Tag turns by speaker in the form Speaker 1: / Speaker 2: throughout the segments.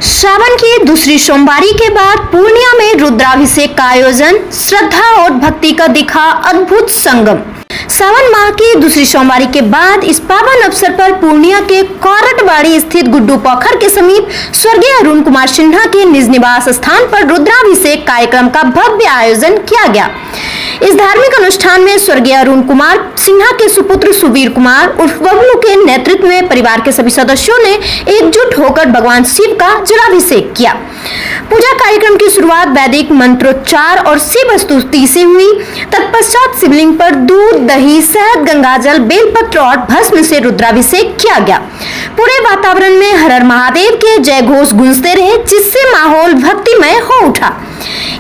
Speaker 1: श्रावण की दूसरी सोमवारी के बाद पूर्णिया में रुद्राभिषेक का आयोजन, श्रद्धा और भक्ति का दिखा अद्भुत संगम। सावन माह की दूसरी सोमवारी के बाद इस पावन अवसर पर पूर्णिया के कौरटवाड़ी स्थित गुड्डू पोखर के समीप स्वर्गीय अरुण कुमार सिन्हा के निज निवास स्थान पर रुद्राभिषेक कार्यक्रम का भव्य आयोजन किया गया। इस धार्मिक अनुष्ठान में स्वर्गीय अरुण कुमार सिन्हा के सुपुत्र सुबीर कुमार उर्फ बबलू के नेतृत्व में परिवार के सभी सदस्यों ने एकजुट होकर भगवान शिव का जलाभिषेक किया। पूजा कार्यक्रम की शुरुआत वैदिक मंत्रोच्चार और शिव स्तुति से हुई। तत्पश्चात शिवलिंग पर दूध, दही, शहद, गंगाजल, बेलपत्र और भस्म से रुद्राभिषेक किया गया। पूरे वातावरण में हर हर महादेव के जय घोष गूंजते रहे, जिससे माहौल भक्तिमय हो उठा।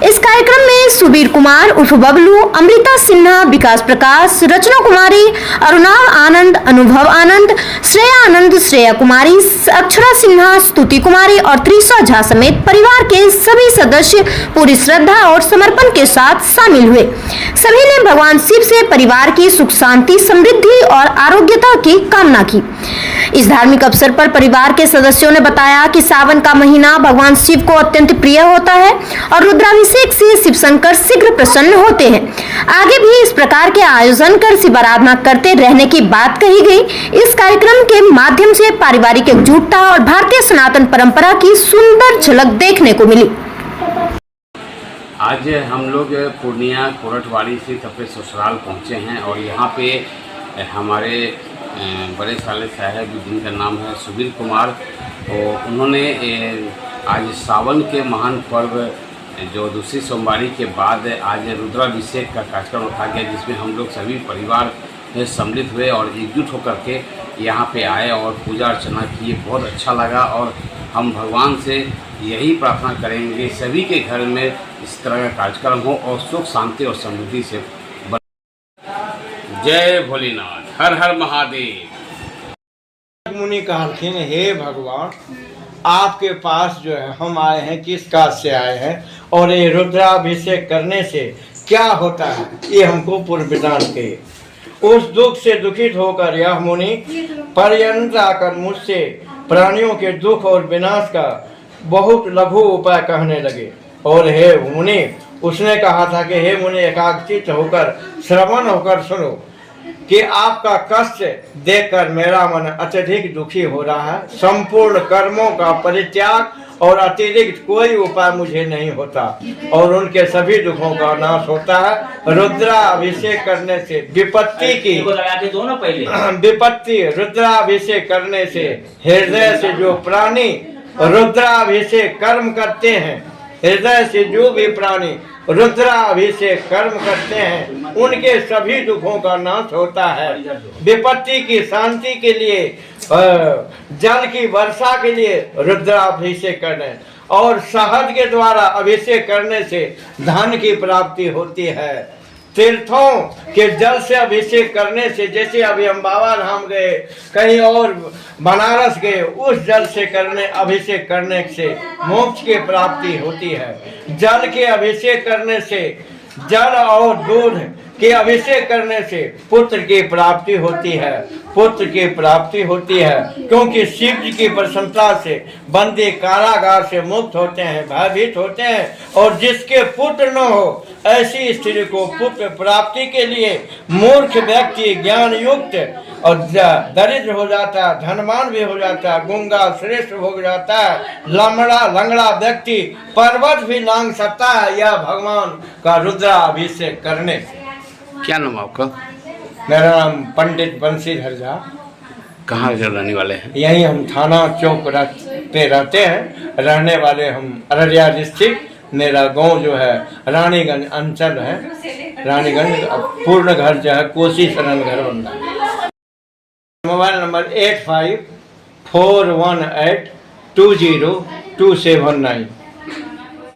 Speaker 1: इस कार्यक्रम में सुबीर कुमार उर्फ बबलू, अमृता सिन्हा, विकास प्रकाश, रचना कुमारी, अरुणाव आनंद, अनुभव आनंद, श्रेया आनंद, श्रेया कुमारी, अक्षरा सिन्हा, स्तुति कुमारी और त्रिशा झा समेत परिवार के सभी सदस्य पूरी श्रद्धा और समर्पण के साथ शामिल हुए। सभी ने भगवान शिव से परिवार की सुख शांति, समृद्धि और आरोग्यता की कामना की। इस धार्मिक अवसर पर परिवार के सदस्यों ने बताया कि सावन का महीना भगवान शिव को अत्यंत प्रिय होता है और रुद्राभिषेक से शिव शंकर शीघ्र प्रसन्न होते हैं। आगे भी इस प्रकार के आयोजन कर शिव आराधना करते रहने की बात कही गई। इस कार्यक्रम के माध्यम से पारिवारिक एकजुटता और भारतीय सनातन परंपरा की सुंदर झलक देखने को मिली।
Speaker 2: आज हम लोग पूर्णिया कोरटवाड़ी से अपने ससुराल पहुँचे हैं और यहाँ पे हमारे बड़े साले साहब जिनका नाम है सुबीर कुमार, तो उन्होंने आज सावन के महान पर्व जो दूसरी सोमवारी के बाद आज रुद्राभिषेक का कार्यक्रम रखा गया, जिसमें हम लोग सभी परिवार सम्मिलित हुए और एकजुट होकर के यहाँ पे आए और पूजा अर्चना किए। बहुत अच्छा लगा और हम भगवान से यही प्रार्थना करेंगे सभी के घर में इस तरह का कार्यक्रम हो और सुख शांति और समृद्धि से। जय भोलेनाथ, हर हर महादेव।
Speaker 3: मुनि कहलखिन, हे भगवान, आपके पास जो है हम आए हैं, किस काज से आए हैं और ये रुद्राभिषेक करने से क्या होता है, ये हमको पूर्ण विधान किए। उस दुख से दुखित होकर यह मुनि पर्यंत आकर मुझसे प्राणियों के दुख और विनाश का बहुत लघु उपाय कहने लगे। और हे मुनि, उसने कहा था कि हे मुनि, एकाग्रचित्त होकर श्रवण होकर सुनो कि आपका कष्ट देखकर मेरा मन अत्यधिक दुखी हो रहा है। संपूर्ण कर्मों का परित्याग और अतिरिक्त कोई उपाय मुझे नहीं होता और उनके सभी दुखों का नाश होता है। रुद्राभिषेक करने से विपत्ति रुद्राभिषेक करने से हृदय से जो प्राणी रुद्राभिषेक कर्म करते हैं, हृदय से जो भी प्राणी रुद्राभिषेक कर्म करते हैं, उनके सभी दुखों का नाश होता है। विपत्ति की शांति के लिए, जल की वर्षा के लिए रुद्राभिषेक करने और शहद के द्वारा अभिषेक करने से धन की प्राप्ति होती है। तीर्थों के जल से अभिषेक करने से, जैसे अभी हम बाबा धाम गए, कहीं और बनारस गए, उस जल से अभिषेक करने से मोक्ष की प्राप्ति होती है। जल के अभिषेक करने से, जल और दूध के अभिषेक करने से पुत्र की प्राप्ति होती है, पुत्र की प्राप्ति होती है, क्योंकि शिव जी की प्रसन्नता से बंदी कारागार से मुक्त होते हैं, भयभीत होते हैं। और जिसके पुत्र न हो, ऐसी स्त्री को पुत्र प्राप्ति के लिए मूर्ख व्यक्ति ज्ञान युक्त और दरिद्र हो जाता है, धनवान भी हो जाता है, गूंगा श्रेष्ठ हो जाता है, लंगड़ा व्यक्ति पर्वत भी लांघ सकता है यह भगवान का रुद्राभिषेक करने से।
Speaker 2: क्या नाम आपका?
Speaker 3: मेरा नाम पंडित बंशीधर झा।
Speaker 2: कहाँ के रहने वाले हैं?
Speaker 3: यहीं हम थाना चौक पे रहते हैं। रहने वाले हम अररिया डिस्ट्रिक्ट। मेरा गांव जो है रानीगंज अंचल है। रानीगंज पूर्ण घर जो है कोसी शरण घर बनता है। Mobile number 8541820279।